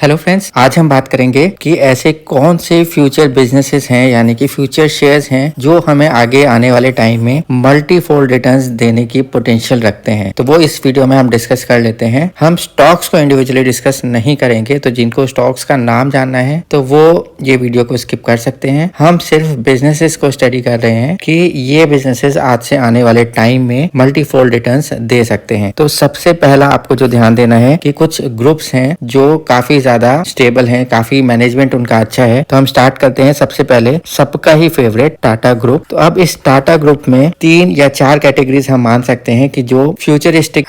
Hello friends, आज हम बात करेंगे कि ऐसे कौन से फ्यूचर बिजनेसेस हैं यानी कि फ्यूचर शेयर्स हैं जो हमें आगे आने वाले टाइम में मल्टीफोल्ड रिटर्न्स देने की पोटेंशियल रखते हैं। तो वो इस वीडियो में हम डिस्कस कर लेते हैं। हम स्टॉक्स को इंडिविजुअली डिस्कस नहीं करेंगे, तो जिनको स्टॉक्स का नाम जानना है तो वो ये वीडियो को स्किप कर सकते हैं। हम सिर्फ बिजनेसेस को स्टडी कर रहे हैं कि ये बिजनेसेस आज से आने वाले टाइम में मल्टीफोल्ड रिटर्न्स दे सकते हैं। तो सबसे पहला आपको जो ध्यान देना है कि कुछ ग्रुप्स हैं जो काफी ज्यादा स्टेबल हैं, काफी मैनेजमेंट उनका अच्छा है। तो हम स्टार्ट करते हैं सबसे पहले सबका ही फेवरेट टाटा ग्रुप। तो अब इस टाटा ग्रुप में 3 या 4 कैटेगरीज हम मान सकते हैं कि जो फ्यूचरिस्टिक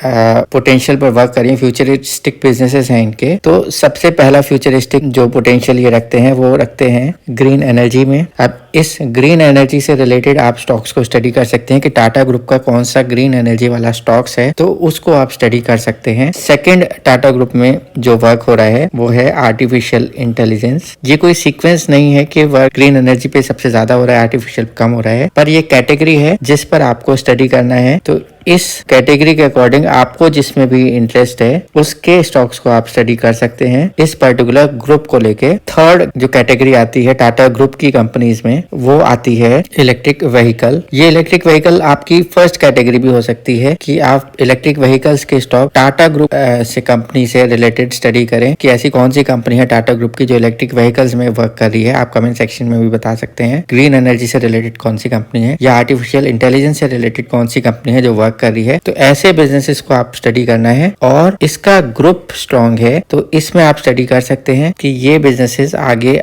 पोटेंशियल पर वर्क करें, फ्यूचरिस्टिक बिजनेसेस हैं इनके। तो सबसे पहला फ्यूचरिस्टिक जो पोटेंशियल ये रखते हैं वो रखते हैं ग्रीन एनर्जी में। अब इस ग्रीन एनर्जी से रिलेटेड आप स्टॉक्स को स्टडी कर सकते हैं कि टाटा ग्रुप का कौन सा ग्रीन एनर्जी वाला स्टॉक्स है, तो उसको आप स्टडी कर सकते हैं। सेकंड टाटा ग्रुप में जो वर्क हो रहा है वो है आर्टिफिशियल इंटेलिजेंस। ये कोई सीक्वेंस नहीं है कि वर्क ग्रीन एनर्जी पे सबसे ज्यादा हो रहा है, आर्टिफिशियल कम हो रहा है, पर ये कैटेगरी है जिस पर आपको स्टडी करना है। तो इस कैटेगरी के अकॉर्डिंग आपको जिसमें भी इंटरेस्ट है उसके स्टॉक्स को आप स्टडी कर सकते हैं इस पर्टिकुलर ग्रुप को लेके। थर्ड जो कैटेगरी आती है टाटा ग्रुप की कंपनीज में वो आती है इलेक्ट्रिक व्हीकल। ये इलेक्ट्रिक व्हीकल आपकी फर्स्ट कैटेगरी भी हो सकती है कि आप इलेक्ट्रिक व्हीकल्स के स्टॉक टाटा ग्रुप से कंपनी से रिलेटेड स्टडी करें कि ऐसी कौन सी कंपनी है टाटा ग्रुप की जो इलेक्ट्रिक व्हीकल्स में वर्क कर रही है। आप कमेंट सेक्शन में भी बता सकते हैं ग्रीन एनर्जी से रिलेटेड कौन सी कंपनी है या आर्टिफिशियल इंटेलिजेंस से रिलेटेड कौन सी कंपनी है जो वर्क कर रही है। तो ऐसे बिजनेसेस को आप स्टडी करना है और इसका ग्रुप स्ट्रॉन्ग है तो इसमें आप स्टडी कर सकते हैं कि ये बिजनेसेस आगे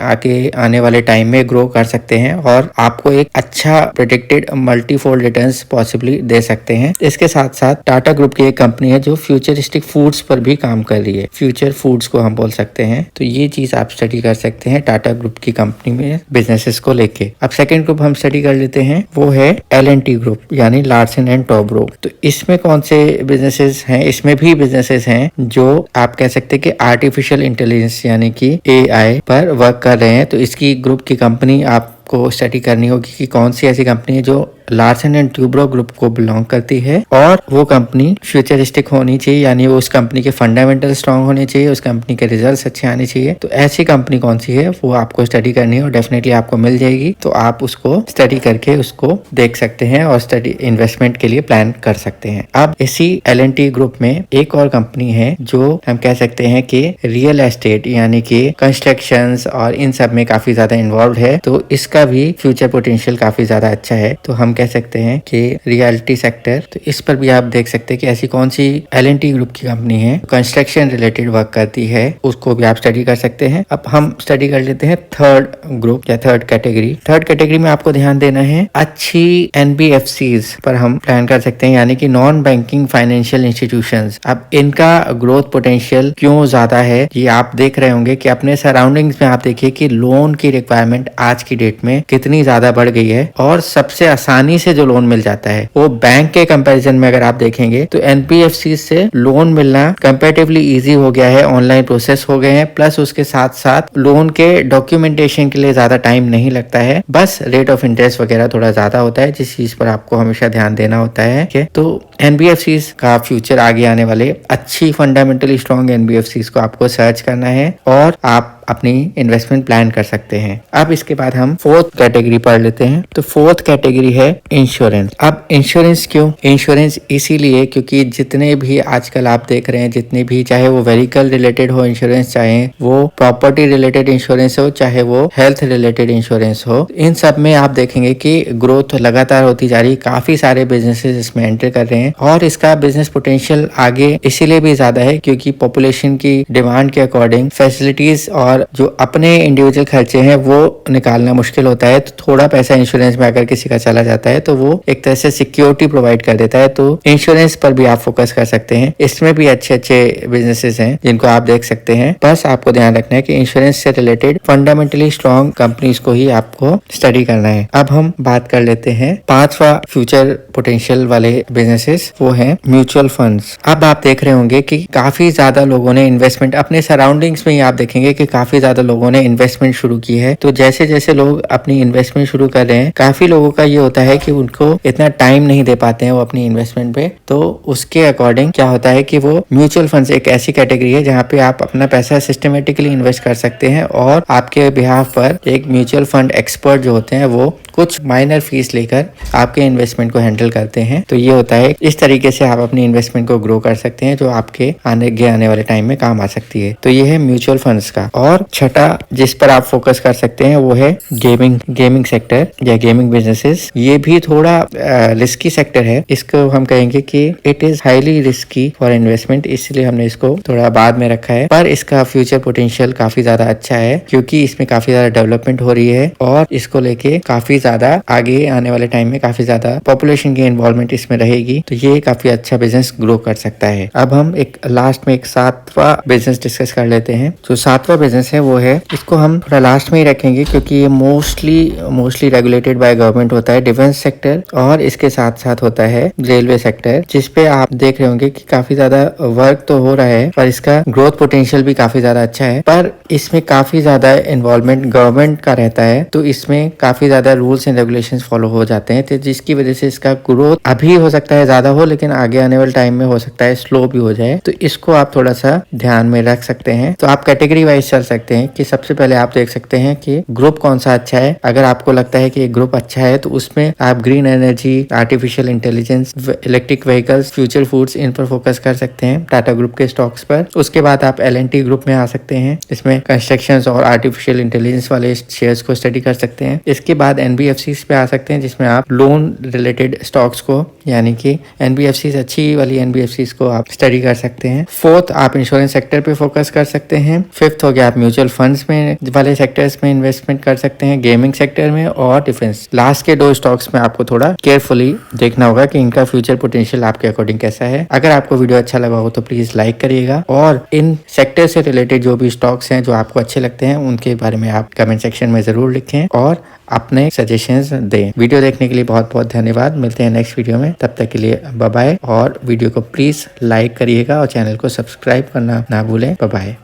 आने वाले टाइम में ग्रो कर सकते हैं और आपको एक अच्छा प्रेडिक्टेड मल्टीफोल्ड रिटर्न्स पॉसिबली दे सकते हैं। इसके साथ साथ टाटा ग्रुप की एक कंपनी है जो फ्यूचरिस्टिक फूड्स पर भी काम कर रही है, फ्यूचर फूड्स को हम बोल सकते हैं। तो ये चीज आप स्टडी कर सकते हैं टाटा ग्रुप की कंपनी में बिजनेसेस को लेके। अब सेकेंड ग्रुप हम स्टडी कर लेते हैं, वो है L&T ग्रुप यानी लार्सन एंड टोब्रो। तो इसमें कौन से बिजनेसेस हैं? इसमें भी बिजनेसेस हैं जो आप कह सकते हैं कि आर्टिफिशियल इंटेलिजेंस यानी कि AI पर वर्क कर रहे हैं। तो इसकी ग्रुप की कंपनी आपको स्टडी करनी होगी कि कौन सी ऐसी कंपनी है जो लार्सन एंड ट्यूब्रो ग्रुप को बिलोंग करती है और वो कंपनी फ्यूचरिस्टिक होनी चाहिए, यानी वो उस कंपनी के फंडामेंटल स्ट्रांग होने चाहिए, उस कंपनी के रिजल्ट्स अच्छे आने चाहिए। तो ऐसी कंपनी कौन सी है वो आपको स्टडी करनी है और डेफिनेटली आपको मिल जाएगी। तो आप उसको स्टडी करके उसको देख सकते हैं और स्टडी इन्वेस्टमेंट के लिए प्लान कर सकते हैं। अब इसी L&T ग्रुप में एक और कंपनी है जो हम कह सकते हैं कि रियल एस्टेट यानी कि कंस्ट्रक्शन और इन सब में काफी ज्यादा इन्वॉल्व है। तो इसका भी फ्यूचर पोटेंशियल काफी ज्यादा अच्छा है। तो हम कह सकते हैं कि रियलिटी सेक्टर, तो इस पर भी आप देख सकते हैं कि ऐसी कौन सी L&T ग्रुप की कंपनी है कंस्ट्रक्शन रिलेटेड वर्क करती है, उसको भी आप स्टडी कर सकते हैं। अब हम स्टडी कर लेते हैं थर्ड ग्रुप या थर्ड कैटेगरी। थर्ड कैटेगरी में आपको ध्यान देना है अच्छी NBFCs पर हम प्लान कर सकते हैं यानी कि नॉन बैंकिंग फाइनेंशियल इंस्टीट्यूशंस। अब इनका ग्रोथ पोटेंशियल क्यों ज्यादा है ये आप देख रहे होंगे कि अपने सराउंडिंग्स में आप देखिए कि लोन की रिक्वायरमेंट आज की डेट में कितनी ज्यादा बढ़ गई है और सबसे आसानी से जो लोन मिल जाता है वो बैंक के कंपैरिजन में अगर आप देखेंगे तो NBFC से लोन मिलना कंपैरेटिवली इजी हो गया है, ऑनलाइन प्रोसेस हो गए हैं। प्लस उसके साथ साथ लोन के डॉक्यूमेंटेशन के लिए ज्यादा टाइम नहीं लगता है, बस रेट ऑफ इंटरेस्ट वगैरह थोड़ा ज्यादा होता है जिस चीज पर आपको हमेशा ध्यान देना होता है। तो NBFCs का फ्यूचर आगे आने वाले अच्छी फंडामेंटली स्ट्रॉन्ग NBFCs को आपको सर्च करना है और आप अपनी इन्वेस्टमेंट प्लान कर सकते हैं। अब इसके बाद हम फोर्थ कैटेगरी पढ़ लेते हैं। तो फोर्थ कैटेगरी है इंश्योरेंस। अब इंश्योरेंस क्यों? इंश्योरेंस इसीलिए क्योंकि जितने भी आजकल आप देख रहे हैं, जितने भी चाहे वो व्हीकल रिलेटेड हो इंश्योरेंस, चाहे वो प्रॉपर्टी रिलेटेड इंश्योरेंस हो, चाहे वो हेल्थ रिलेटेड इंश्योरेंस हो, इन सब में आप देखेंगे कि ग्रोथ लगातार होती जा रही। काफी सारे बिजनेसेस इसमें एंटर कर रहे हैं और इसका बिजनेस पोटेंशियल आगे इसीलिए भी ज्यादा है क्योंकि पॉपुलेशन की डिमांड के अकॉर्डिंग फैसिलिटीज और जो अपने इंडिविजुअल खर्चे हैं वो निकालना मुश्किल होता है। तो थोड़ा पैसा इंश्योरेंस में अगर किसी का चला जाता है तो वो एक तरह से सिक्योरिटी प्रोवाइड कर देता है। तो इंश्योरेंस पर भी आप फोकस कर सकते हैं। इसमें भी अच्छे अच्छे बिजनेसेस हैं जिनको आप देख सकते हैं। बस आपको ध्यान रखना है कि इंश्योरेंस से रिलेटेड फंडामेंटली स्ट्रॉन्ग कंपनीज को ही आपको स्टडी करना है। अब हम बात कर लेते हैं पांचवा फ्यूचर पोटेंशियल वाले बिजनेसेस, वो है म्यूचुअल फंड्स। अब आप देख रहे होंगे कि काफी ज्यादा लोगों ने इन्वेस्टमेंट अपने सराउंडिंग्स में ही आप देखेंगे कि काफी ज्यादा लोगों ने इन्वेस्टमेंट शुरू की है। तो जैसे जैसे लोग अपनी इन्वेस्टमेंट शुरू कर रहे हैं, काफी लोगों का ये होता है कि उनको इतना टाइम नहीं दे पाते हैं वो अपनी इन्वेस्टमेंट पे। तो उसके अकॉर्डिंग क्या होता है कि वो म्यूचुअल फंड्स एक ऐसी कैटेगरी है जहाँ पे आप अपना पैसा सिस्टमेटिकली इन्वेस्ट कर सकते हैं और आपके बिहाफ पर एक म्यूचुअल फंड एक्सपर्ट जो होते हैं वो कुछ माइनर फीस लेकर आपके इन्वेस्टमेंट को हैंडल करते हैं। तो ये होता है, इस तरीके से आप अपनी इन्वेस्टमेंट को ग्रो कर सकते हैं जो आपके आने वाले टाइम में काम आ सकती है। तो ये है म्यूचुअल फंड्स का। और छठा जिस पर आप फोकस कर सकते हैं वो है गेमिंग सेक्टर या गेमिंग बिजनेसेस। ये भी थोड़ा रिस्की सेक्टर है। इसको हम कहेंगे कि it is highly risky for investment, इसलिए हमने इसको थोड़ा बाद में रखा है। पर इसका फ्यूचर पोटेंशियल काफी ज्यादा अच्छा है क्योंकि इसमें काफी ज्यादा डेवलपमेंट हो रही है और इसको लेके काफी ज्यादा आगे आने वाले टाइम में काफी ज्यादा पॉपुलेशन की इन्वॉल्वमेंट इसमें रहेगी। तो ये काफी अच्छा बिजनेस ग्रो कर सकता है। अब हम एक लास्ट में एक सातवां बिजनेस डिस्कस कर लेते हैं। जो सातवां बिजनेस है वो है, इसको हम थोड़ा लास्ट में ही रखेंगे क्योंकि ये मोस्टली रेगुलेटेड बाय गवर्नमेंट होता है, डिफेंस सेक्टर, और इसके साथ साथ होता है रेलवे सेक्टर, जिसपे आप देख रहे होंगे कि काफी ज्यादा वर्क तो हो रहा है पर इसका ग्रोथ पोटेंशियल भी काफी ज्यादा अच्छा है। पर इसमें काफी ज्यादा इन्वॉल्वमेंट गवर्नमेंट का रहता है, तो इसमें काफी ज्यादा रूल्स एंड रेगुलेशंस फॉलो हो जाते हैं, तो जिसकी वजह से इसका ग्रोथ अभी हो सकता है ज्यादा हो लेकिन आगे आने वाले टाइम में हो सकता है स्लो भी हो जाए। तो इसको आप थोड़ा सा ध्यान में रख सकते हैं। तो आप कैटेगरी वाइज चल सकते हैं कि सबसे पहले आप देख सकते हैं कि ग्रुप कौन सा अच्छा है। अगर आपको लगता है कि एक ग्रुप अच्छा है तो उसमें आप green energy, artificial intelligence, electric vehicles, future foods, इन पर फोकस कर सकते हैं, टाटा ग्रुप के स्टॉक्स पर। उसके बाद आप L&T ग्रुप में आ सकते हैं, इसमें कंस्ट्रक्शन और आर्टिफिशियल इंटेलिजेंस वाले शेयर्स को स्टडी कर सकते हैं। इसके बाद NBFCs पे आ सकते हैं जिसमें आप लोन रिलेटेड स्टॉक्स को, यानी कि NBFCs, अच्छी वाली NBFCs को आप स्टडी कर सकते हैं। फोर्थ, आप इंश्योरेंस सेक्टर पे फोकस कर सकते हैं। फिफ्थ हो गया, आप म्यूचुअल फंड्स में वाले सेक्टर्स में इन्वेस्टमेंट कर सकते हैं, गेमिंग सेक्टर में और डिफेंस। लास्ट के दो स्टॉक्स में आपको थोड़ा केयरफुली देखना होगा कि इनका फ्यूचर पोटेंशियल आपके अकॉर्डिंग कैसा है। अगर आपको वीडियो अच्छा लगा हो तो प्लीज लाइक करिएगा और इन सेक्टर से रिलेटेड जो भी स्टॉक्स हैं जो आपको अच्छे लगते हैं उनके बारे में आप कमेंट सेक्शन में जरूर लिखें और अपने सजेशंस दें। वीडियो देखने के लिए बहुत बहुत धन्यवाद। मिलते हैं नेक्स्ट वीडियो में, तब तक के लिए बाय बाय। और वीडियो को प्लीज लाइक करिएगा और चैनल को सब्सक्राइब करना ना भूलें। Bye bye.